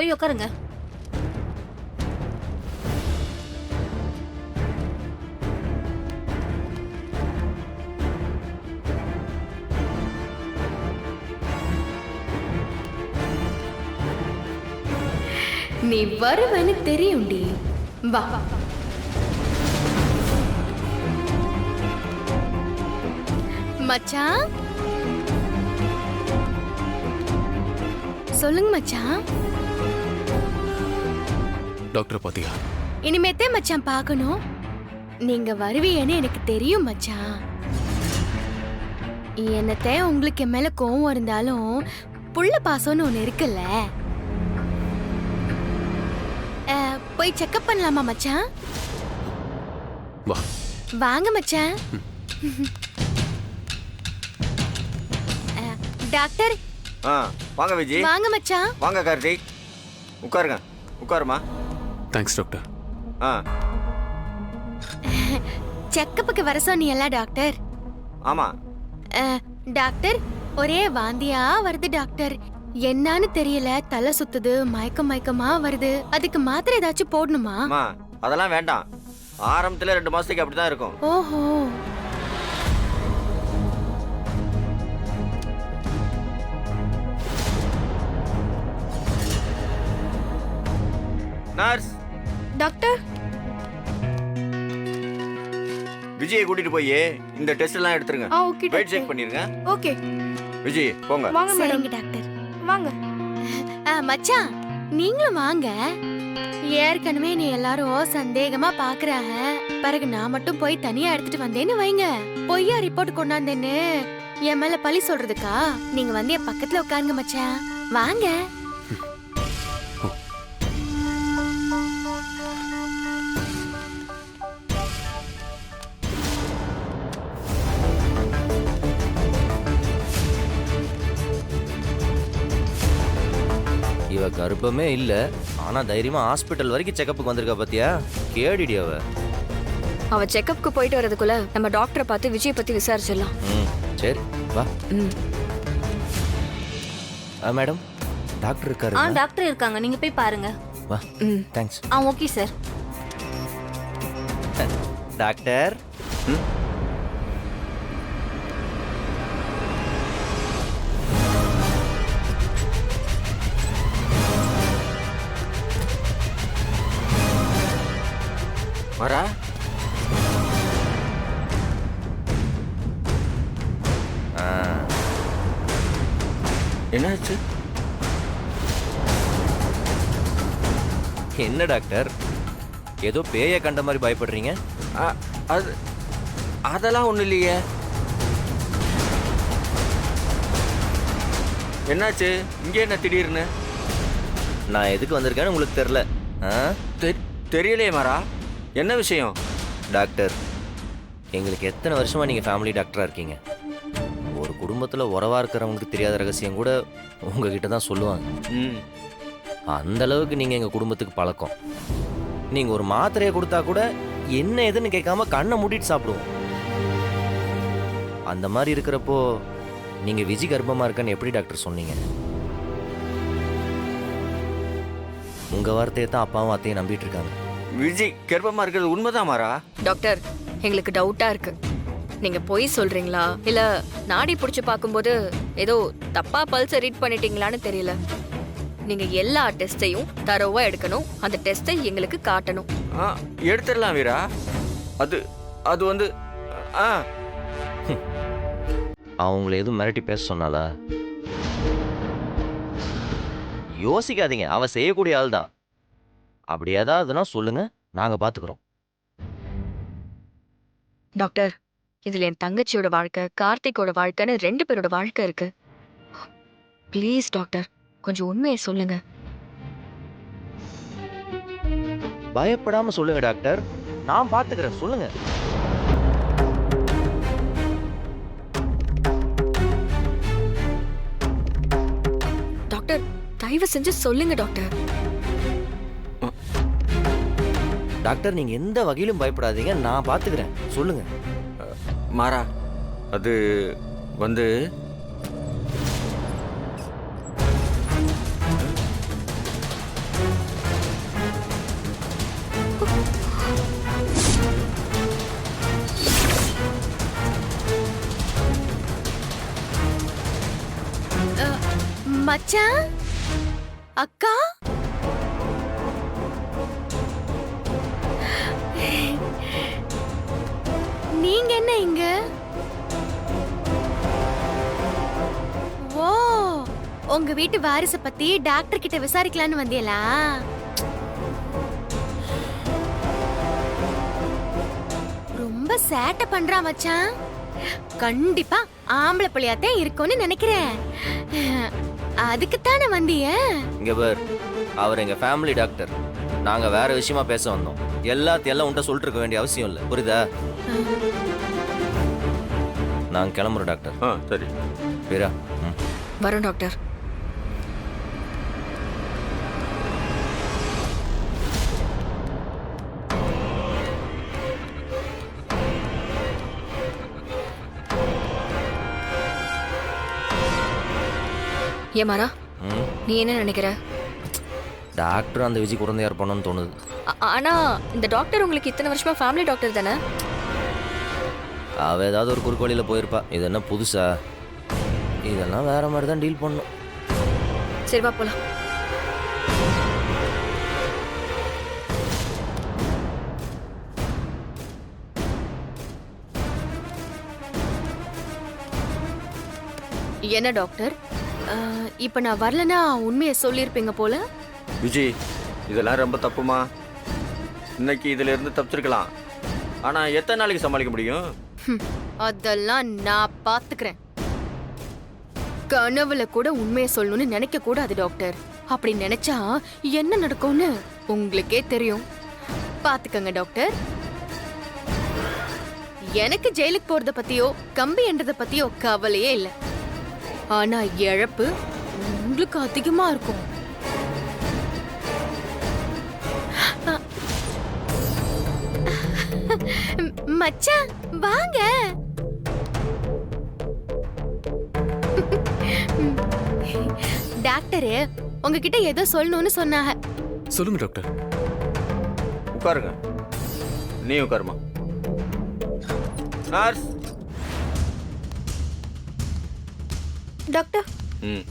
போய் உட்காருங்க. நீ வருவன்னு தெரியும்டி. வா. மச்சான், சொல்லுங்க மச்சான். டாக்டர் பாத்தியா? இனிமேத்தே மச்சான் பார்க்கணும். நீங்க வருவீன்னு எனக்கு தெரியும் மச்சான். என்னத்தே உங்களுக்கு என் மேல கோவம் இருந்தாலும் புள்ள பாசம்னு ஒண்ணு இருக்குல்ல. போய் செக்அப் பண்ணலாமா மச்சான்? வா. வாங்க மச்சான். டாக்டர். வாங்க விஜி. வாங்க மச்சான். வாங்க கார்த்திக். உட்காருங்க. உட்காருமா. Thanks doctor. செக்கப்புக்கு வர சொன்னீங்களா டாக்டர்? ஆமா டாக்டர், ஒரே வாந்தியா வருது டாக்டர். என்னன்னு தெரியல, தலை சுத்துது, மயக்கமா வருது. அதுக்கு மாத்திரை ஏதாச்சும் போடணுமா? அம்மா அதெல்லாம் வேண்டாம். ஆரம்பத்துல 2 மாசத்துக்கு அப்படிதான் இருக்கும். ஓஹோ. நர்ஸ். டாக்டர். விஜயை கூட்டிட்டு போய் இந்த டெஸ்ட் எல்லாம் எடுத்துருங்க. ஓகே வெயிட் செக் பண்ணிருங்க. ஓகே. விஜய் போங்க. வாங்க மேடம். டாக்டர் வாங்க. மச்சான் நீங்களும் வாங்க. ஏற்கனவே நீ எல்லாரும் சந்தேகமா பாக்குறாங்க. பிறகு நான் மட்டும் போய் தனியா எடுத்துட்டு வந்தேன்னு வைங்க, பொய்யா ரிப்போர்ட் கொண்டாந்தேன்னு என் மேல பழி சொல்றதுக்கா? நீங்க வந்து என் பக்கத்துல உட்காருங்க மச்சான். வாங்க. இவ கர்ப்பமே இல்ல, ஆனா தைரியமா ஹாஸ்பிட்டல் வரைக்கும் செக்கப்புக்கு வந்திருக்கா பாத்தியா? கேடிடி அவ. அவ செக்கப்புக்கு போயிட்டு வரதுக்குள்ள நம்ம டாக்டரை பார்த்து விஜய் பத்தி விசாரிச்சிடலாம். சரி வா. மேடம், டாக்டர் இருக்காரு. டாக்டர் இருக்காங்க, நீங்க போய் பாருங்க. வா. தேங்க்ஸ். Okay sir. டாக்டர். வரா. என்னாச்சு? என்ன டாக்டர், ஏதோ பேய கண்ட மாதிரி பயப்படுறீங்க? அதெல்லாம் ஒண்ணு இல்லையே. என்னாச்சு இங்கே? என்ன திடீர்னு? நான் எதுக்கு வந்திருக்கேன்னு உங்களுக்கு தெரியல? தெரியலையே மாறா. என்ன விஷயம்? டாக்டர், எங்களுக்கு எத்தனை வருஷமா நீங்க ஃபேமிலி டாக்டரா இருக்கீங்க. ஒரு குடும்பத்துல உறவா இருக்கிறவங்களுக்கு தெரியாத ரகசியம் கூட உங்ககிட்ட தான் சொல்லுவாங்க. அந்த அளவுக்கு நீங்க எங்க குடும்பத்துக்கு பழக்கம். நீங்க ஒரு மாத்திரையை கொடுத்தா கூட என்ன ஏதுன்னு கேட்காம கண்ணை மூடிட்டு சாப்பிடுவோம். அந்த மாதிரி இருக்கிறப்போ நீங்க விஜி கர்ப்பமா இருக்கன்னு எப்படி டாக்டர் சொன்னீங்க? உங்க வார்த்தையை தான் அப்பாவும் அத்தையும் நம்பிட்டு இருக்காங்க. விஜய் கர்ப்பமா இருக்கிறது உண்மைதான் மாறா. டாக்டர், எங்களுக்கு டவுட்டா இருக்கு. நீங்க பொய் சொல்றீங்களா இல்ல நாடி புடிச்சு பார்க்கும்போது ஏதோ தப்பா பல்ஸை ரீட் பண்ணிட்டீங்களான்னு தெரியல. நீங்க எல்லா டெஸ்டையும் தரோவா எடுக்கணும். அந்த டெஸ்ட்டை எங்களுக்கு காட்டணும். எடுத்துடலாம் வீரா. அது அது வந்து அவங்கள எதுவும் மிரட்டி பேச சொன்னாலா? யோசிக்காதீங்க, அவ செய்யக்கூடிய ஆள் தான். அப்படி ஏதாவதுன்னா சொல்லுங்க, நாங்க பாத்துக்கிறோம். டாக்டர், இதுல என் தங்கச்சியோட வாழ்க்கை, கார்த்திகோட வாழ்க்கைன்னு 2 பேரோட வாழ்க்கை இருக்கு. ப்ளீஸ் டாக்டர், கொஞ்சம் உண்மையை சொல்லுங்க. பயப்படாம சொல்லுங்க டாக்டர், நான் பாத்துக்கிறேன். சொல்லுங்க. டாக்டர், தயவு செஞ்சு சொல்லுங்க டாக்டர். டாக்டர், நீங்க எந்த வகையிலும் பயப்படாதீங்க, நான் பாத்துக்கிறேன். சொல்லுங்க. மாறா, அது வந்து மச்சான், அக்கா, நீங்க என்ன இங்க? ஓ, உங்க வீட்டு வாரிசை பத்தி டாக்டர் கிட்ட விசாரிக்கலான்னு வந்தியலா? ரொம்ப சேட்டை பண்றா மச்சான். கண்டிப்பா ஆம்பளை புள்ளையாத்தே இருக்கும்னு நினைக்கிறேன். அதுக்குத்தானே வந்திய? இங்க பார், அவர் எங்க ஃபேமிலி டாக்டர். நாங்க வேற விஷயமா பேச வந்தோம். எல்லாத்தையும் உன்ட்ட சொல்லிட்டு இருக்க வேண்டிய அவசியம் இல்லை, புரியுதா? நாங்க கிளம்புறோம் டாக்டர். சரி வீரா. வரோம் டாக்டர். ஏமாரா, நீ என்ன நினைக்கிற? டாக்டர் அந்த விஜய் குழந்தையார் பண்ணணும்னு தோணுது. ஆனா இந்த டாக்டர் உங்களுக்கு இத்தனை வருஷமா ஃபேமிலி டாக்டர் தானே? அவ ஏதாவது ஒரு குறுக்கு வழியில போயிருப்பா. இது என்ன புதுசா? இதெல்லாம் வேற மாதிரி தான் டீல் பண்ணும். சரி வா போலாம். என்ன டாக்டர், இப்ப நான் வரலனா உண்மையை சொல்லியிருப்பீங்க போல. விஜய், இதெல்லாம் ரொம்ப தப்புமா. இன்னைக்கு இதுல இருந்து தப்பிச்சிருக்கலாம், ஆனா எத்தனை நாளைக்கு சமாளிக்க முடியும்? அதெல்லாம் நான் பாத்துக்கிறேன். கனவுல கூட உண்மையை சொல்லணும்னு நினைக்க கூடாது டாக்டர். அப்படி நினைச்சா என்ன நடக்கும்னு உங்களுக்கே தெரியும். பாத்துக்கங்க டாக்டர். எனக்கு ஜெயிலுக்கு போறத பத்தியோ கம்பி என்றத பத்தியோ கவலையே இல்லை. ஆனா இழப்பு உங்களுக்கு அதிகமா இருக்கும். மச்சான் வாங்க. டாக்டரு உங்ககிட்ட ஏதோ சொல்லணும்னு சொன்னாங்க. சொல்லுங்க டாக்டர். உட்காருங்க. நீ உட்காருமா. நர்ஸ். டாக்டர். ம்.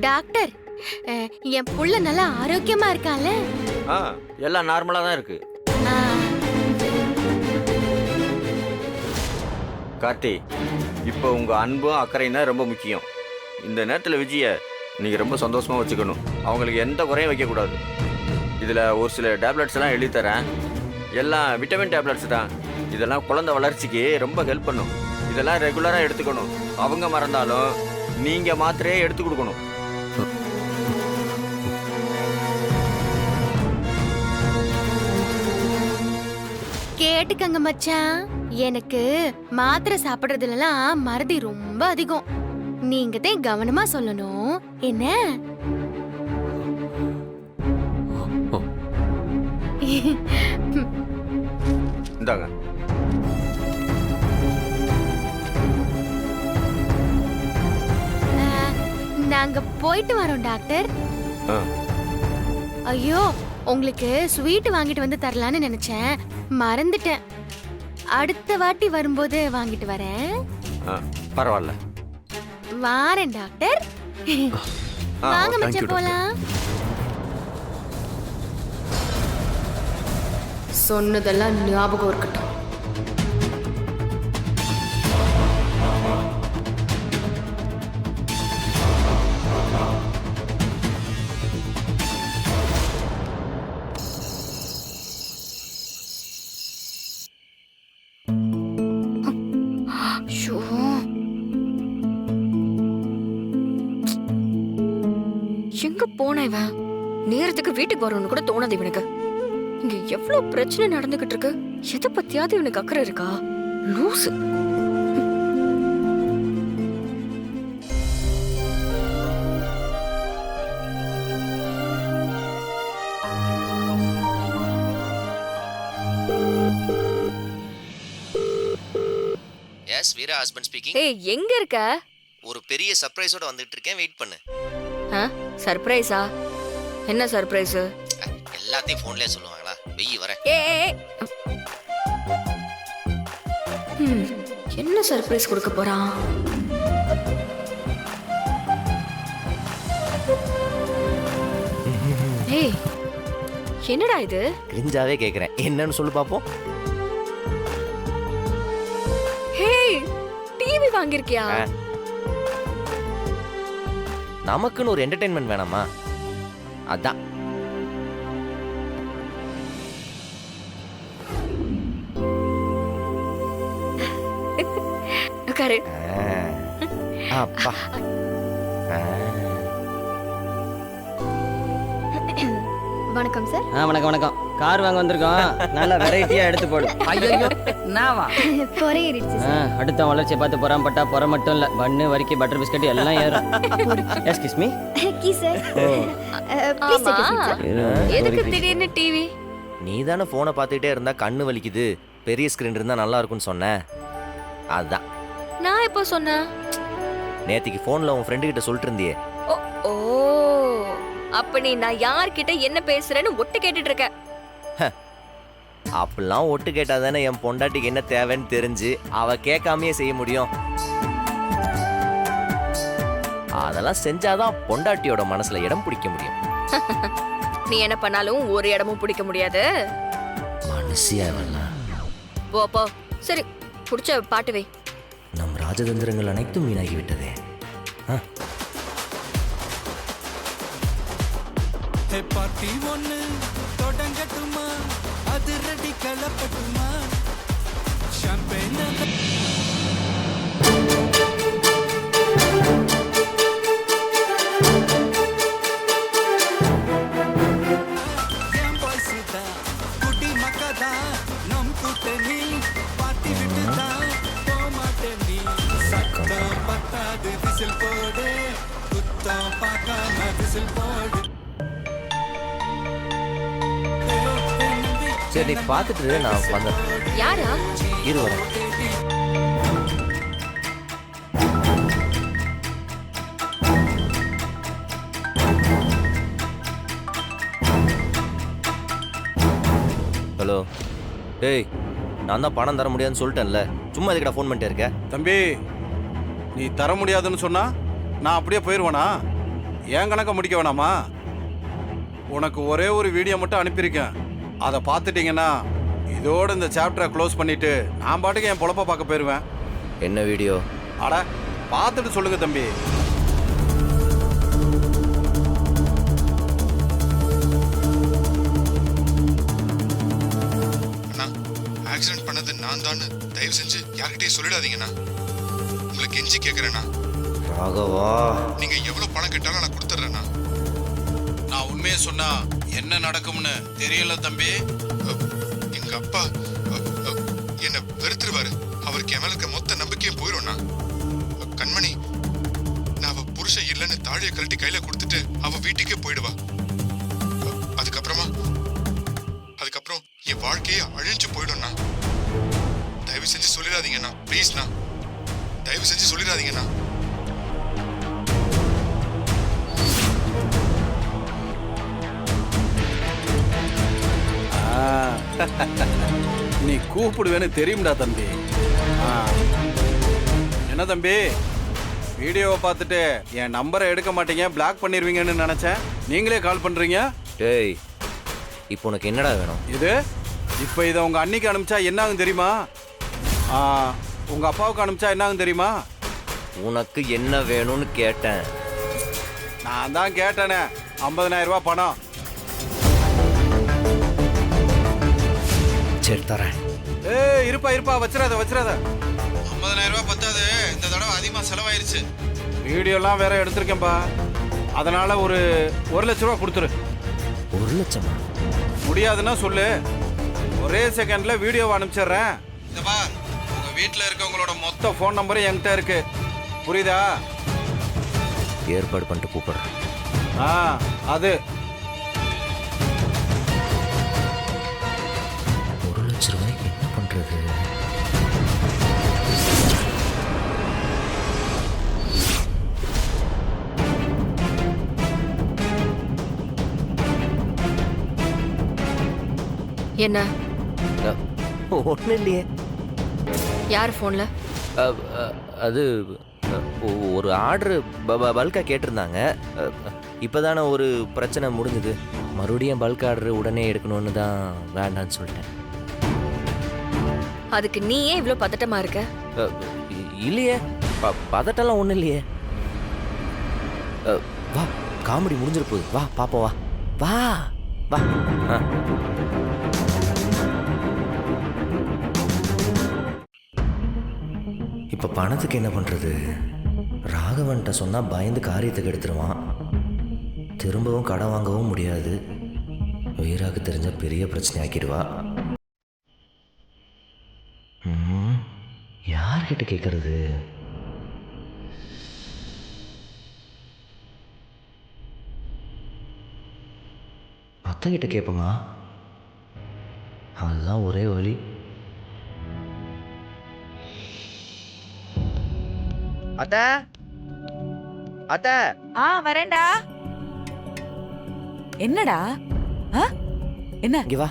டாக்டர், என் புள்ள நல்லா ஆரோக்கியமா இருக்கான்ல? எல்லாம் நார்மலா தான் இருக்கு. கார்த்தி, இப்போ உங்க அன்பும் அக்கறையும் தான் ரொம்ப முக்கியம். இந்த நேரத்தில் விஜயை நீங்க ரொம்ப சந்தோஷமா வச்சுக்கணும். அவங்களுக்கு எந்த குறையும் வைக்கக்கூடாது. இதில் ஒரு சில டேப்லெட்ஸ் எல்லாம் எழுதி தரேன். எல்லாம் விட்டமின் டேப்லெட்ஸ் தான். இதெல்லாம் குழந்தை வளர்ச்சிக்கு ரொம்ப ஹெல்ப் பண்ணும். இதெல்லாம் ரெகுலராக எடுத்துக்கணும். அவங்க மறந்தாலும் நீங்க மாத்திரையே எடுத்து கொடுக்கணும். கேட்டுக்கங்க மச்சான், எனக்கு மாத்திரை சாப்பிடுறதுலாம் மறதி ரொம்ப அதிகம். நீங்க தான் கவனமா சொல்லணும் என்ன? இந்தாங்க. நாங்க போயிட்டு வரோம் டாக்டர். ஐயோ, உங்களுக்கு ஸ்வீட் வாங்கிட்டு வந்து தரலான்னு நினைச்சேன், மறந்துட்டேன். அடுத்த வாட்டி வரும்போது வாங்கிட்டு வரேன். பரவாயில்ல. வாரேன் டாக்டர். வாங்க மச்சான் போலாம். சொன்னதெல்லாம் ஞாபகம் இருக்கட்டும். எங்க போன இவன்? நேரத்துக்கு வீட்டுக்கு வரணும்னு கூட தோணாது இவனுக்கு. இங்க எவ்வளவு பிரச்சனை நடந்துகிட்டு இருக்கு. எதை பத்தியாவது இவனுக்கு அக்கறை இருக்கா? லூசு. எஸ் வீரா ஹஸ்பண்ட் ஸ்பீக்கிங். ஏய் எங்க இருக்க? ஒரு பெரிய சர்ப்ரைஸோட வந்துட்டு இருக்கேன், வெயிட் பண்ணு. சர்ப்ரைஸா? என்ன சர்ப்ரைஸ்? எல்லாத்தையும் ஃபோன்லயே சொல்லுவாங்களா? வெயி வரேன். ஏய் என்ன சர்ப்ரைஸ் கொடுக்க போறான்? ஏய் என்னடா இது? கிரிஞ்சாவே கேக்குறேன், என்னன்னு சொல்லு பாப்போம். ஹே டிவி வாங்கிருக்கியா? நமக்குன்னு ஒரு என்டர்டெயின்மெண்ட் வேணாமா? அதான். உட்காரு. அப்பா. வணக்கம் சார். வணக்கம் வணக்கம். கார் வாங்க வந்திருக்கோம், நல்ல வெரைட்டியா எடுத்து போடு. ஐயோ என்னவா பொறையேறிடுச்சு. அடுத்த வளர்ச்சியை பார்த்து பொறாமப்பட்டா பொற மட்டும் இல்ல, பண்ணு வரிக்கி பட்டர் பிஸ்கட் எல்லாம் ஏறும். Excuse me. Key sir. Please take it sir. எதுக்கு திடீர்னு டிவி? நீ தானே போனை பார்த்துக்கிட்டே இருந்தா கண்ணு வலிக்குது, பெரிய ஸ்கிரீன் இருந்தா நல்லா இருக்கும்னு சொன்ன. அதான். நான் எப்போ சொன்னேன்? நேத்திக்கு போன்ல உன் ஃப்ரெண்டு கிட்ட சொல்லிட்டு இருந்தியே. ஓ அப்ப நீ நான் யார்கிட்ட என்ன பேசுறேன்னு ஒட்டு கேட்டுட்டு இருக்க. அப்பெல்லாம் ஒட்டு கேட்டாதானே என் பொண்டாட்டிக்கு என்ன தேவைன்னு தெரிஞ்சு அவ கேட்காமயே செய்ய முடியும். அதெல்லாம் செஞ்சாதான் பொண்டாட்டியோட மனசுல இடம் பிடிக்க முடியும். நீ என்ன பண்ணாலும் ஒரு இடமும் பிடிக்க முடியாது. மனுஷியாவெல்லாம் போ போ. சரி பிடிச்ச பாட்டு வை. நம் ராஜதந்திரங்கள் அனைத்தும் வீணாகி விட்டதே. பார்ட்டி ஒண்ணு தொடங்கட்டுமா, அது ரெடி கலப்பட்டுமா, ஷாம்பேன் குட்டி மக்கதா நம் கூட்டணி பாட்டி விட்டுதா போமாட்டேன் நீ. சத்தம் பத்தாது விசில் போடு, குத்தம் பார்க்காம விசில் போடு. சரி பார்த்துட்டு நான் வந்தேன். யாரா? இரு வரேன். ஹலோ. டேய் நான் தான் பணம் தர முடியாதுன்னு சொல்லிட்டேன்ல, சும்மா இதுக்கடா ஃபோன் பண்ணிட்டே இருக்க? தம்பி, நீ தர முடியாதுன்னு சொன்னா நான் அப்படியே போயிடுவேனா? ஏன் கணக்க முடிக்க வேணாமா? உனக்கு ஒரே ஒரு வீடியோ மட்டும் அனுப்பியிருக்கேன், அதை பார்த்துட்டீங்கன்னா இதோட இந்த சாப்டரை க்ளோஸ் பண்ணிட்டு நான் பாட்டுக்கு என் பொழப்ப பார்க்க போயிடுவேன். என்ன வீடியோ? அட பார்த்துட்டு சொல்லுங்க தம்பி. ஆக்சிடென்ட் பண்ணது நான் தான், தயவு செஞ்சு யார்கிட்டயும் சொல்லிடாதீங்கண்ணா. உங்களை கெஞ்சி கேட்கறேண்ணா. ராகவா, நீங்க எவ்வளவு பணம் கேட்டாலும் நான் கொடுத்துட்றேண்ணா. நான் உண்மையை சொன்னா என்ன நடக்கும்னு தெரியல தம்பி. எங்க அப்பா என்ன வெறுத்துருவாரு. அவருக்கு என் மேல இருக்க மொத்த நம்பிக்கையும் போயிடும்ண்ணா. கண்மணி, நான் அவ புருஷன் இல்லைன்னு தாழியை கழட்டி கையில கொடுத்துட்டு அவ வீட்டுக்கே போயிடுவா. அதுக்கப்புறம் என் வாழ்க்கையே அழிஞ்சு போயிடும்ண்ணா. தயவு செஞ்சு சொல்லிடாதீங்கண்ணா, ப்ளீஸ்ண்ணா. தயவு செஞ்சு சொல்லிடாதீங்கண்ணா. நீ கூப்பிடுவேன்னு தெரியும்டா தம்பி. என்ன தம்பி, வீடியோவை பார்த்துட்டு என் நம்பரை எடுக்க மாட்டீங்க, பிளாக் பண்ணிடுவீங்கன்னு நினைச்சேன். நீங்களே கால் பண்றீங்க. டேய் இப்போ உனக்கு என்னடா வேணும்? இது இப்போ இதை உங்க அன்னிக்கு அனுப்பிச்சா என்ன ஆகும் தெரியுமா? உங்க அப்பாவுக்கு அனுப்பிச்சா என்ன ஆகும் தெரியுமா? உனக்கு என்ன வேணும்னு கேட்டேன். நான் தான் கேட்டேனே, 50,000 ரூபாய் பணம். சரி தரேன். இருப்பா வச்சிடாத 50,000 ரூபாய் பத்தாது, இந்த தடவை அதிகமா செலவாயிருச்சு. வீடியோலாம் வேற எடுத்திருக்கேன்பா, அதனால ஒரு 1,00,000 ரூபாய் கொடுத்துரு. 1,00,000? முடியாதுன்னா சொல்லு, ஒரே செகண்ட்ல வீடியோவை அனுப்பிச்சிடுறேன். இந்த பார், உங்க வீட்டில் இருக்கவங்களோட மொத்த ஃபோன் நம்பரும் என்கிட்ட இருக்கு, புரியுதா? ஏற்பாடு பண்ணிட்டு கூப்பிடுறேன். அது 1,00,000 ரூபாய்க்கு என்ன பண்றது? என்ன? ஒன்றும் இல்லையே. யார் ஃபோன்ல? அது ஒரு ஆர்டர் பல்காக கேட்டிருந்தாங்க. இப்போ தானே ஒரு பிரச்சனை முடிஞ்சுது. மறுபடியும் பல்க் ஆர்டர் உடனே எடுக்கணும்னு தான் வேண்டான்னு சொல்லிட்டேன். அதுக்கு நீ ஏன் இவ்வளோ பதட்டமா இருக்க? இல்லையே, பதட்டெல்லாம் ஒன்றும் இல்லையே. வா, காமெடி முடிஞ்சிரு போகுது. வா பாப்போம். வா வா வா. இப்போ பணத்துக்கு என்ன பண்ணுறது? ராகவன்கிட்ட சொன்னால் பயந்து காரியத்துக்கு எடுத்துருவான். திரும்பவும் கடன் வாங்கவும் முடியாது. வீராக்கு தெரிஞ்ச பெரிய பிரச்சனை ஆக்கிடுவா. யார்கிட்ட கேட்கறது? அத்தைக்கிட்ட கேட்போமா? அதுதான் ஒரே வழி. அத்தை, அத்தை. வரேன்டா. என்னடா? என்ன? இங்க வா.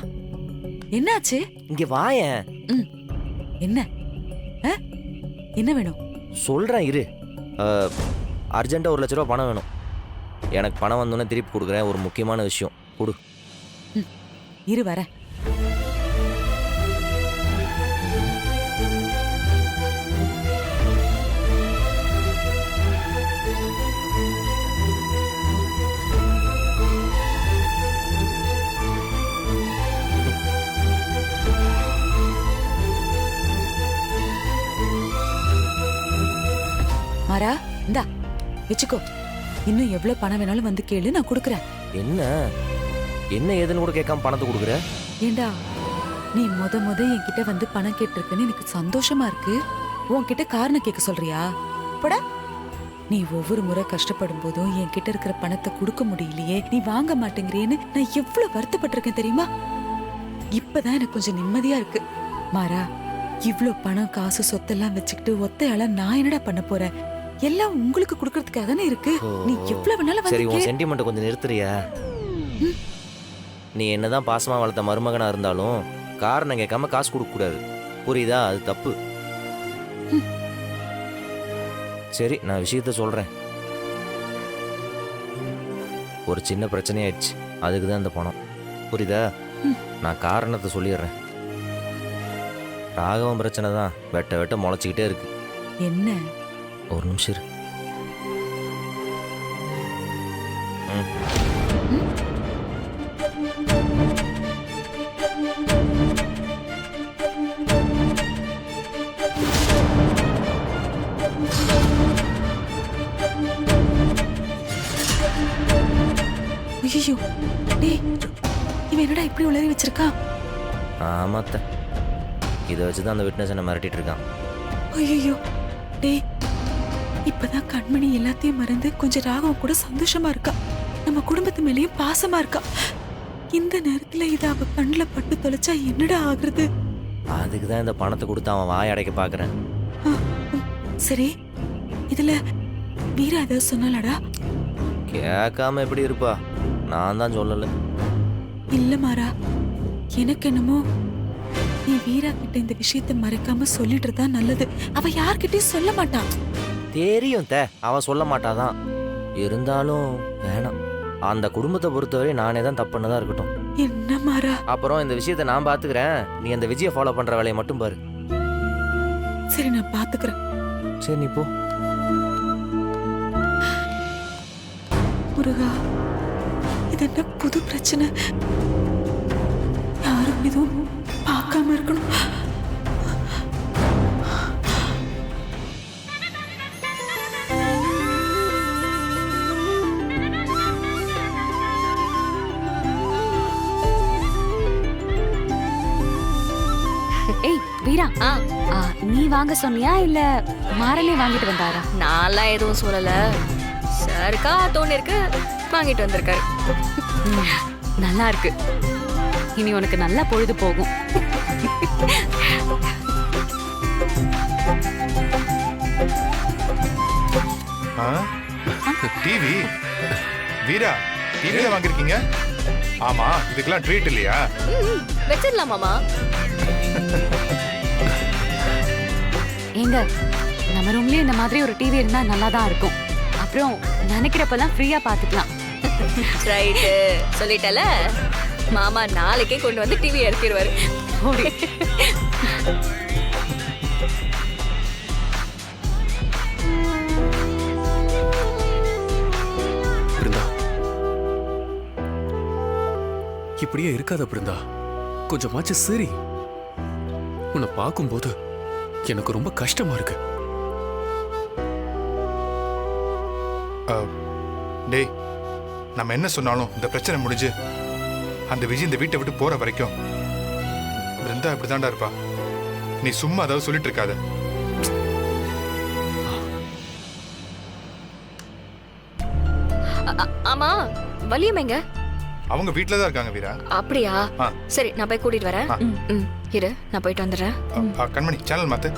என்னாச்சு? இங்க வாயேன். என்ன? என்ன வேணும்? சொல்றேன் இரு. அர்ஜென்ட்டாக 1 லட்ச ரூபா பணம் வேணும். எனக்கு பணம் வந்தோன்னே திருப்பி கொடுக்குறேன். ஒரு முக்கியமான விஷயம். கொடு. இரு வரேன். மாறா, இந்தா வச்சுக்கோ. இன்னும் எவ்வளவு பணம் வேணாலும் வந்து கேளு, நான் கொடுக்குறேன். என்ன என்ன ஏதுன்னு கூட கேட்காம பணத்தை கொடுக்குற? ஏண்டா, நீ முத என்கிட்ட வந்து பணம் கேட்டிருக்குன்னு எனக்கு சந்தோஷமா இருக்கு. உன்கிட்ட காரணம் கேட்க சொல்றியா? போடா. நீ ஒவ்வொரு முறை கஷ்டப்படும் போதும் என்கிட்ட இருக்கிற பணத்தை கொடுக்க முடியலையே, நீ வாங்க மாட்டேங்கிறேன்னு நான் எவ்வளவு வருத்தப்பட்டிருக்கேன் தெரியுமா? இப்பதான் எனக்கு கொஞ்சம் நிம்மதியா இருக்கு. மாறா, இவ்ளோ பணம் காசு சொத்தெல்லாம் வச்சுக்கிட்டு ஒத்தையால நான் என்னடா பண்ண போறேன்? எல்லாம் உங்களுக்கு கொடுக்கறதுக்காக தானே இருக்கு. நீ எவ்வளவு வேணாலும் சரி, வந்து உன் சென்டிமெண்ட் கொஞ்சம் நிறுத்துறியா? நீ என்னதான் பாசமா வளர்த்த மருமகனா இருந்தாலும் காரணம் கேட்காம காசு கொடுக்க கூடாது. புரியுதா? அது தப்பு. சரி, நான் விஷயத்த சொல்றேன். ஒரு சின்ன பிரச்சனை ஆயிடுச்சு. அதுக்கு தான் இந்த பணம். புரியுதா? நான் காரணத்தை சொல்லிடுறேன். ராகவன் பிரச்சனை தான் வெட்ட வெட்ட முளைச்சிக்கிட்டே இருக்கு. என்ன? ஒரு நிமிஷம் இரு. ஐயோ, டேய், இவன் என்னடா இப்படி உளறி வச்சிருக்கான்? ஆமாத்த, இதை வச்சுதான் அந்த விட்னஸ் என்ன மிரட்டிட்டு இருக்கான். ஐயோ, டேய், இப்பதான் கண்மணி எல்லாத்தையும் மறந்து கொஞ்சம் ராகவும் கூட சந்தோஷமா இருக்கா. நம்ம குடும்பத்து மேலேயும் பாசமா இருக்கா. இந்த நேரத்துல இதை அவ கண்ணுல பட்டு தொலைச்சா என்னடா ஆகுறது? அதுக்கு தான் இந்த பணத்தை கொடுத்து அவன் வாய் அடைக்க பாக்குறேன். சரி, இதுல வீரா ஏதாவது சொன்னாலடா? கேட்காம எப்படி இருப்பா? நான் தான் சொல்லல. இல்ல மாறா, எனக்கு என்னமோ நீ வீரா கிட்ட இந்த விஷயத்தை மறைக்காம சொல்லிடுறதா நல்லது. அவ யார்கிட்டயும் சொல்ல மாட்டான். தெரியும் அவன் சொல்ல மாட்டாதான். இருந்தாலும் வேணாம். அந்த குடும்பத்தை பொறுத்தவரை நானே தான் தப்பு பண்ணதா இருக்கட்டும். என்ன மாறா? அப்புறம் இந்த விஷயத்தை நான் பாத்துக்கிறேன். நீ அந்த விஜயை ஃபாலோ பண்ற வேலையை மட்டும் பாரு. சரி, நான் பாத்துக்கிறேன். சரி, நீ போ. முருகா, இது என்ன புது பிரச்சனை? யாரும் எதுவும் பார்க்காம இருக்கணும். ஏய் வீரா, நீ வாங்க சொன்னியா இல்ல மாறனே வாங்கிட்டு வந்தாரா? நான்லாம் எதுவும் சொல்லல. சாருக்கா தோணு இருக்கு, வாங்கிட்டு வந்திருக்காரு. நல்லா இருக்கு. இனி உனக்கு நல்லா பொழுது போகும். டிவி வீரா, டிவியை வாங்கிருக்கீங்க? ஆமா இதுக்கெல்லாம் ட்ரீட் இல்லையா? வச்சிடலாம் மாமா. ஏங்க நம்ம ரூம்லயே இந்த மாதிரி ஒரு டிவி இருந்தா நல்லா தான் இருக்கும். அப்புறம் நினைக்கிறப்பெல்லாம் ஃப்ரீயா பாத்துக்கலாம். ரைட்டு சொல்லிட்டல. மாமா நாளைக்கே கொண்டு வந்து டிவி இறக்கிடுவாரு. பிருந்தா, இப்படியே இருக்காத பிருந்தா, கொஞ்சமாச்சு சரி. உன்னை பார்க்கும்போது எனக்கு ரொம்ப கஷ்டமா இருக்கு. டேய், நம்ம என்ன சொன்னாலும் இந்த பிரச்சனை முடிஞ்சு அந்த விஜய் இந்த வீட்டை விட்டு போற வரைக்கும் பிருந்தா இப்படிதான்டா இருப்பா. நீ சும்மா அதாவது சொல்லிட்டு இருக்காத. ஆமா வலியமேங்க? அவங்க வீட்டுல தான் இருக்காங்க வீரா. அப்படியா? சரி நான் போய் கூட்டிட்டு வரேன். இரு நான் போயிட்டு வந்துடுறேன். கண்மணி சேனல் மாத்து.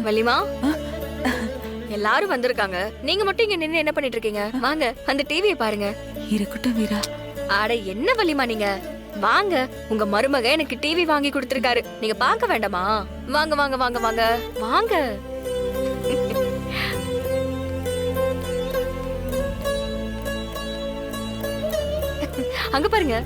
வலிமா, எல்லாரும் வந்திருக்காங்க. நீங்க மட்டும் இங்க நின்னு என்ன பண்ணிட்டு இருக்கீங்க? வாங்க அந்த டிவியை பாருங்க. இருக்கட்டும் வீரா. ஆட என்ன வலிமா நீங்க? வாங்க, உங்க மருமக எனக்கு டிவி வாங்கி கொடுத்திருக்காரு. நீங்க பார்க்க வேண்டாமா? வாங்க வாங்க வாங்க வாங்க வாங்க. அங்க பாருங்க.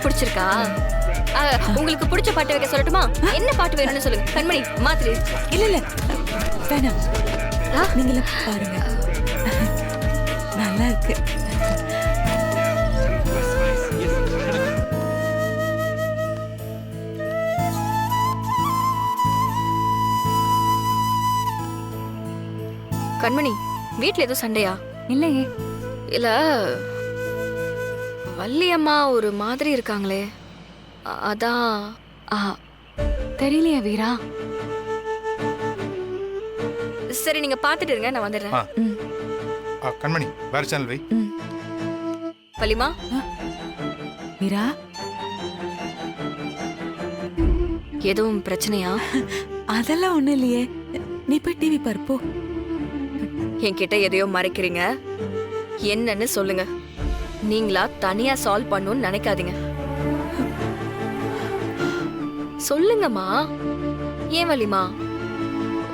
பிடிச்சிருக்கா? உங்களுக்கு பிடிச்ச பாட்டு வைக்க சொல்லட்டுமா? என்ன பாட்டு வேணும்னு சொல்லுங்க. கண்மணி மாத்திரி. இல்ல இல்ல வேணாம், நீங்களே பாருங்க. நல்லா இருக்கு. கண்மணி, வீட்ல ஏதோ சண்டையா? இல்லையே. இல்ல வள்ளியம்மா ஒரு மாதிரி இருக்காங்களே, அதான். தெரியலையா வீரா? சரி நீங்க பாத்துட்டு இருங்க, நான் வந்துடுறேன். கண்மணி வேற சேனல் வை. வள்ளிமா. வீரா, எதுவும் பிரச்சனையா? அதெல்லாம் ஒண்ணும் இல்லையே. நீ போய் டிவி பாரு போ. என்கிட்ட எதையோ மறைக்கிறீங்க. என்னன்னு சொல்லுங்க. நீங்களா தனியா சால்வ் பண்ணணும்னு நினைக்காதீங்க. சொல்லுங்கம்மா. ஏன் வள்ளிமா?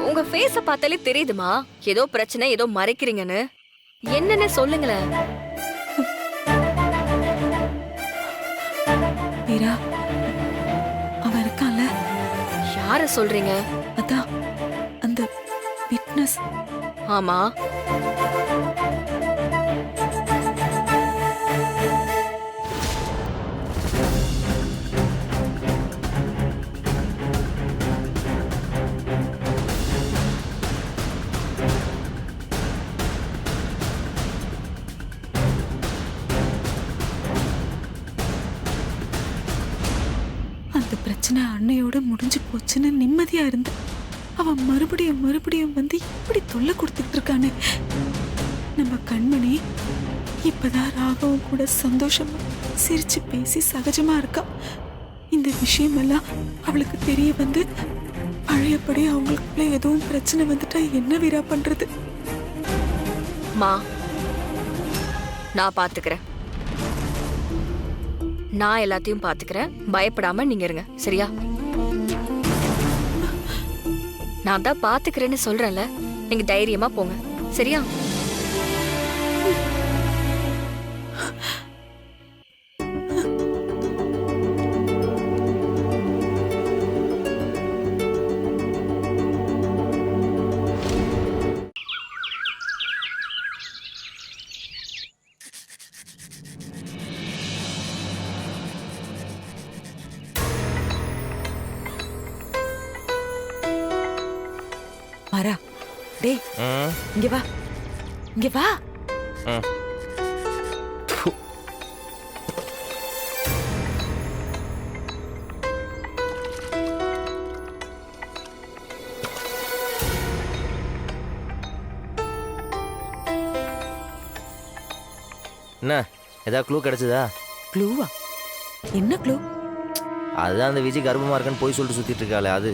உங்க ஃபேஸ பார்த்தாலே தெரியுதுமா ஏதோ பிரச்சனை, ஏதோ மறைக்கிறீங்கன்னு. என்னன்னு சொல்லுங்களேன். வீரா, அவன் இருக்கான்ல. யார சொல்றீங்க? அதான் அந்த விட்னஸ். ஆமா. அந்த பிரச்சனை அன்னையோட முடிஞ்சு போச்சுன்னு நிம்மதியா இருந்த அவன் மறுபடியும் மறுபடியும் வந்து இப்படி தொல்லை கொடுத்துட்டு இருக்கானே. நம்ம கண்மணி இப்பதான் ராகவும் கூட சந்தோஷமா சிரிச்சு பேசி சகஜமா இருக்கா. இந்த விஷயமெல்லாம் அவளுக்கு தெரிய வந்து பழையபடி அவங்களுக்குள்ள எதுவும் பிரச்சனை வந்துட்டா என்ன வீரா பண்றது? மா, நான் பாத்துக்கிறேன். நான் எல்லாத்தையும் பாத்துக்கிறேன். பயப்படாம நீங்க இருங்க, சரியா? நான் தான் பாத்துக்கிறேன்னு சொல்றேன்ல, நீங்க தைரியமா போங்க, சரியா? மாறா, டேய் இங்க வா, இங்க வா. என்ன ஏதாவது க்ளூ கிடைச்சதா? க்ளூவா? என்ன க்ளூ? அதுதான் அந்த விஜய் கர்ப்பமா இருக்கன்னு போய் சொல்லிட்டு சுத்திட்டு இருக்காளே அது.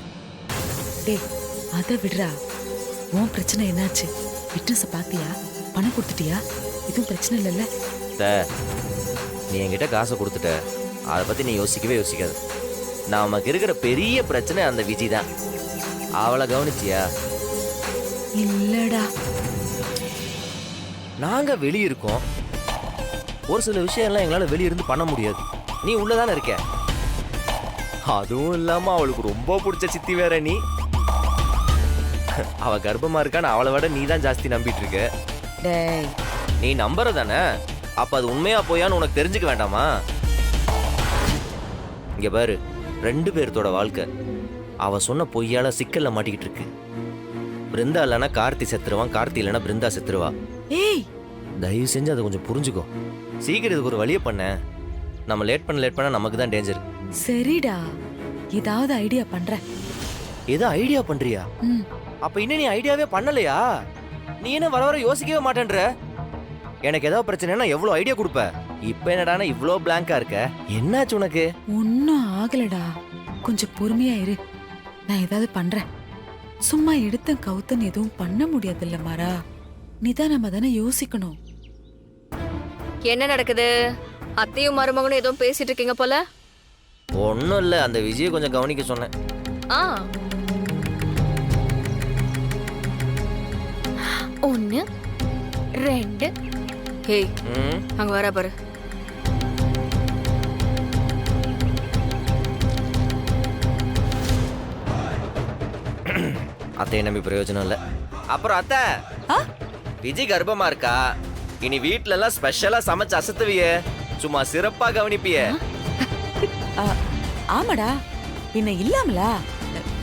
டேய் அதை விடுறா. உன் பிரச்சனை என்னாச்சு? ஃபிட்னஸை பார்த்தியா? பணம் கொடுத்துட்டியா? எதுவும் பிரச்சனை இல்லைல்ல? நீ என்கிட்ட காசை கொடுத்துட்ட, அதை பத்தி நீ யோசிக்கவே யோசிக்காது. நமக்கு இருக்கிற பெரிய பிரச்சனை அந்த விஜய் தான். அவளை கவனிச்சியா? இல்லடா. நாங்க வெளியிருக்கோம், ஒரு சில விஷயம்லாம் எங்களால வெளியிருந்து பண்ண முடியாது. நீ உள்ளதானே இருக்க. அதுவும் இல்லாம அவளுக்கு ரொம்ப பிடிச்ச சித்தி வேற நீ. அவ கர்ப்பமா இருக்கான்னு அவளை விட நீ தான் ஜாஸ்தி நம்பிட்டு இருக்க. டேய் நீ நம்புற தானே, அப்ப அது உண்மையா போயான்னு உனக்கு தெரிஞ்சுக்க வேண்டாமா? இங்க பாரு, 2 பேர்த்தோட வாழ்க்கை அவ சொன்ன பொய்யால சிக்கல்ல மாட்டிக்கிட்டு இருக்கு. பிருந்தா இல்லைன்னா கார்த்தி செத்துருவான், கார்த்தி இல்லைன்னா பிருந்தா செத்துருவா. ஏய் தயவு செஞ்சு அதை கொஞ்சம் புரிஞ்சுக்கோ. சீக்கிரம் இதுக்கு ஒரு வழியை பண்ண. நம்ம லேட் பண்ண நமக்கு தான் டேஞ்சர். சரிடா, ஏதாவது ஐடியா பண்றேன். ஏதோ ஐடியா பண்றியா? அப்ப இன்னும் நீ ஐடியாவே பண்ணலையா? நீ என்ன வர வர யோசிக்கவே மாட்டேன்ற. எனக்கு ஏதாவது பிரச்சனைனா எவ்வளவு ஐடியா கொடுப்ப. இப்ப என்னடானா இவ்ளோ பிளாங்கா இருக்க, என்னாச்சு உனக்கு? ஒன்னும் ஆகலடா, கொஞ்சம் பொறுமையா இரு. நான் ஏதாவது பண்றேன். சும்மா எடுத்த கவுத்தன் எதுவும் பண்ண முடியாதுல்ல மாறா. நிதானமா தானே யோசிக்கணும். என்ன நடக்குது? அத்தையும் மருமகனும் ஏதோ பேசிட்டு இருக்கீங்க போல. ஒன்னும் இல்ல, அந்த விஜயை கொஞ்சம் கவனிக்க சொன்னேன். ஆ 1 2. ஹேய், அங்க வர பாரு. அத்தையை நம்பி பிரயோஜனம் இல்ல. அப்புறம் அத்தை, விஜய் கர்ப்பமா இருக்கா. இனி வீட்ல எல்லாம் ஸ்பெஷலா சமைச்சு அசத்துவியே, சும்மா சிறப்பா கவனிப்பியே. ஆமாடா, பின்ன இல்லாமலா?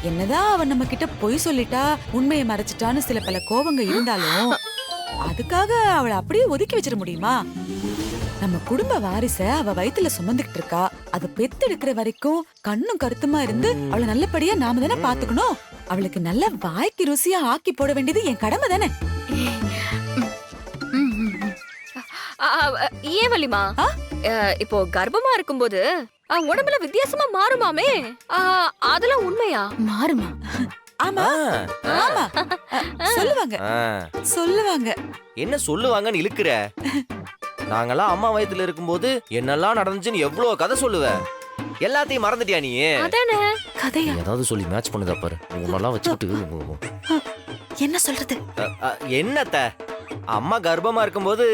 என்னதான் அவன் நம்ம கிட்ட பொய் சொல்லிட்டா, உண்மையை மறைச்சிட்டான்னு சில பல கோபங்க இருந்தாலும் அதுக்காக அவளை அப்படியே ஒதுக்கி வச்சிட முடியுமா? நம்ம குடும்ப வாரிச அவ வயித்துல சுமந்துகிட்டு இருக்கா. அதை பெத்தெடுக்கிற வரைக்கும் கண்ணும் கருத்துமா இருந்து அவளை நல்லபடியா நாம தானே பாத்துக்கணும். அவளுக்கு நல்ல வாய்க்கு ருசியா ஆக்கி போட வேண்டியது என் கடமை தானே. ஏன் வலிமா? இப்போ கர்ப்பமா இருக்கும்போது உடம்புல வித்தியாசமா மாறுமாமே, அதெல்லாம் உண்மையா? மாறுமா? ஆமா ஆமா, சொல்லுவாங்க சொல்லுவாங்க. என்ன சொல்லுவாங்கன்னு இழுக்கிற? நாங்கெல்லாம் அம்மா வயித்துல இருக்கும்போது என்னெல்லாம் நடந்துச்சுன்னு எவ்வளவு கதை சொல்லுவ. எல்லாத்தையும் மறந்துட்டியா நீ? அதானே கதையா? ஏதாவது சொல்லி மேட்ச் பண்ணுதா பாரு. உன்னெல்லாம் வச்சுக்கிட்டு என்ன சொல்றது? என்னத்த, அம்மா கர்ப்பமா இருக்கும்போது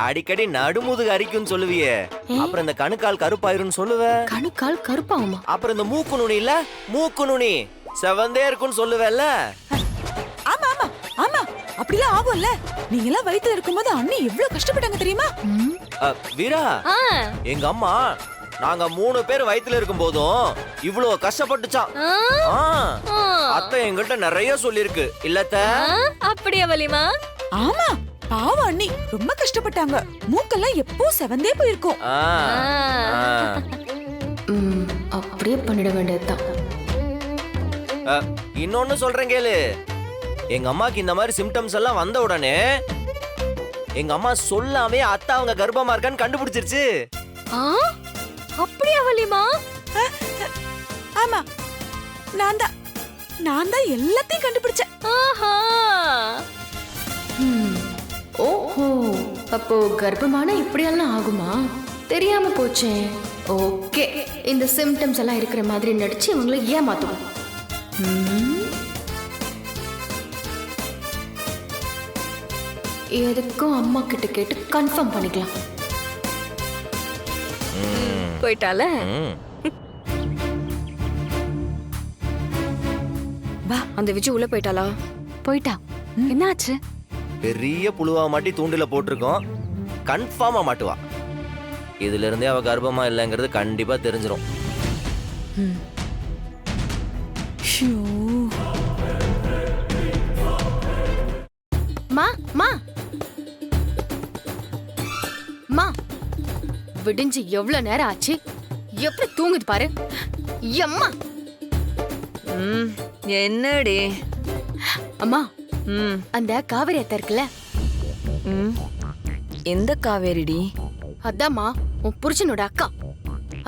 அடிக்கடி நடுமுதுகு அரிக்கும்னு சொல்லுவியே, அப்புறம் இந்த கணுக்கால் கருப்பாயிருன்னு சொல்லுவ. கணுக்கால் கருப்பாகுமா? அப்புறம் இந்த மூக்கு நுனி இல்ல, மூக்கு நுனி செவந்தே இருக்குன்னு சொல்லுவேல்ல. ஆமா ஆமா ஆமா, அப்படிலாம் ஆகும்ல. நீங்க எல்லாம் வயித்துல இருக்கும்போது அண்ணி எவ்வளவு கஷ்டப்பட்டாங்க தெரியுமா? வீரா, எங்க அம்மா நாங்க 3 பேர் வயித்துல இருக்கும் போதும் இவ்வளவு கஷ்டப்பட்டுச்சான். அத்தை எங்கிட்ட நிறைய சொல்லிருக்கு இல்லத்த. அப்படியா வலிமா? ஆமா, பாவம் அண்ணி ரொம்ப கஷ்டப்பட்டாங்க. மூக்கெல்லாம் எப்போ செவந்தே போயிருக்கும். அப்படியே பண்ணிட வேண்டியதுதான். இன்னொன்னு சொல்றேன் கேளு. எங்க அம்மாக்கு இந்த மாதிரி சிம்டம்ஸ் எல்லாம் வந்த உடனே எங்க அம்மா சொல்லாமே அத்தை அவங்க கர்ப்பமா இருக்கான்னு கண்டுபிடிச்சிருச்சு. அப்படியா வலிமா? ஆமா, நான் தான் எல்லாத்தையும் கண்டுபிடிச்சேன். ஓஹோ, அப்போ கர்ப்பமான இப்படியெல்லாம் ஆகுமா? தெரியாம போச்சே. ஓகே, இந்த சிம்டம்ஸ் எல்லாம் இருக்கிற மாதிரி நடிச்சு இவங்களை ஏமாத்துவோம். எதுக்கும் அம்மா கிட்ட கேட்டு கன்ஃபார்ம் பண்ணிக்கலாம். போயிட்டால? வா, அந்த விஜய் உள்ள போயிட்டாளா? போயிட்டா. என்னாச்சு? பெரிய புழுவா மாட்டி தூண்டில போட்டிருக்கோம், கன்ஃபார்மா மாட்டுவா. இதுல இருந்தே அவ கர்ப்பமா இல்லைங்கிறது கண்டிப்பா தெரிஞ்சிடும். விடிஞ்சு எவ்வளவு நேரம் ஆச்சு? எப்படி தூங்குது பாரு. எம்மா என்னடி? அம்மா, அந்த காவேரி அத்தை இருக்குல்ல, எந்த காவேரிடி? அதாம்மா உன் புருஷனோட அக்கா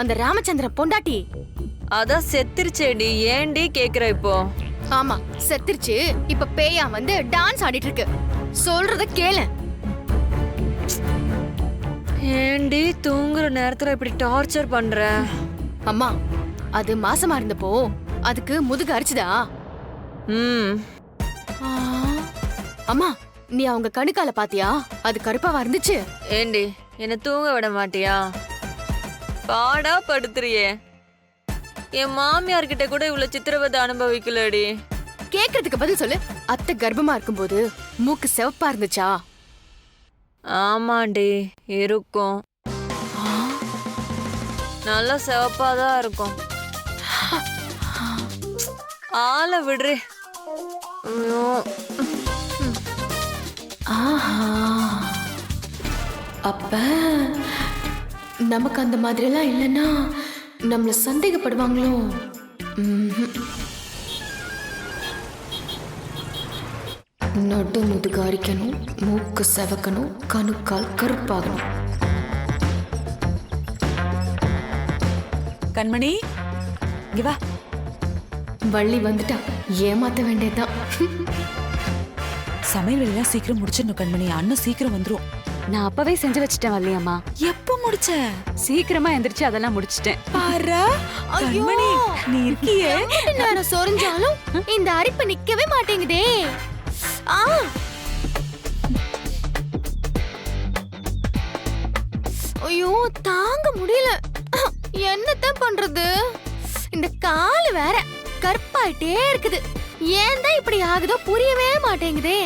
அந்த ராமச்சந்திரன் பொண்டாட்டி. அதான் செத்துருச்சேடி, ஏன்டி கேக்குற இப்போ? ஆமா செத்துருச்சு. இப்ப பேயா வந்து டான்ஸ் ஆடிட்டு இருக்கு. சொல்றத கேளு. ஏன்டி தூங்குற நேரத்துல இப்படி டார்ச்சர் பண்ற? அம்மா அது மாசமா இருந்தப்போ அதுக்கு முதுகு அரிச்சுதா? ஆ, அம்மா நீ அவங்க கணுக்கால பாத்தியா? அது கருப்பாவா இருந்துச்சு. ஏண்டி என்ன தூங்க விட மாட்டியா? பாடா படுத்துறியே. என் மாமியார் கிட்ட கூட இவ்வளவு சித்திரவதை அனுபவிக்கலடி. கேக்குறதுக்கு பதில் சொல்லு. அத்தை கர்ப்பமா இருக்கும்போது மூக்கு சிவப்பா இருந்துச்சா? ஆமாண்டி இருக்கும். நல்லா சிவப்பாதான் இருக்கும். ஆளை விடுறே. ஐயோ. ஆஹா, அப்ப நமக்கு அந்த மாதிரி எல்லாம் இல்லைன்னா நம்மள சந்தேகப்படுவாங்களோ? நடு முதுகு அரிக்கணும், மூக்கு செவக்கணும், கணுக்கால் கருப்பாகணும். கண்மணி இங்க வா. வள்ளி வந்துட்டா, ஏமாத்த வேண்டியதுதான். சமையல் வேலையெல்லாம் சீக்கிரம் முடிச்சிடணும் கண்மணி. அண்ணன் சீக்கிரம் வந்துரும். நான் அப்பவே செஞ்சு வச்சிட்டேன் வள்ளியம்மா. எப்ப முடிச்ச? சீக்கிரமா எந்திரிச்சு அதெல்லாம் முடிச்சிட்டேன். பாரா கண்மணி, நீ இருக்கியே. நேரம் சொரிஞ்சாலும் இந்த அரிப்பு நிக்கவே மாட்டேங்குதே. ஆ, ஐயோ தாங்க முடியல. என்னத்தான் பண்றது? இந்த கால் வேற கருப்பாயிட்டே இருக்குது. ஏன் தான் இப்படி ஆகுதோ புரியவே மாட்டேங்குதே.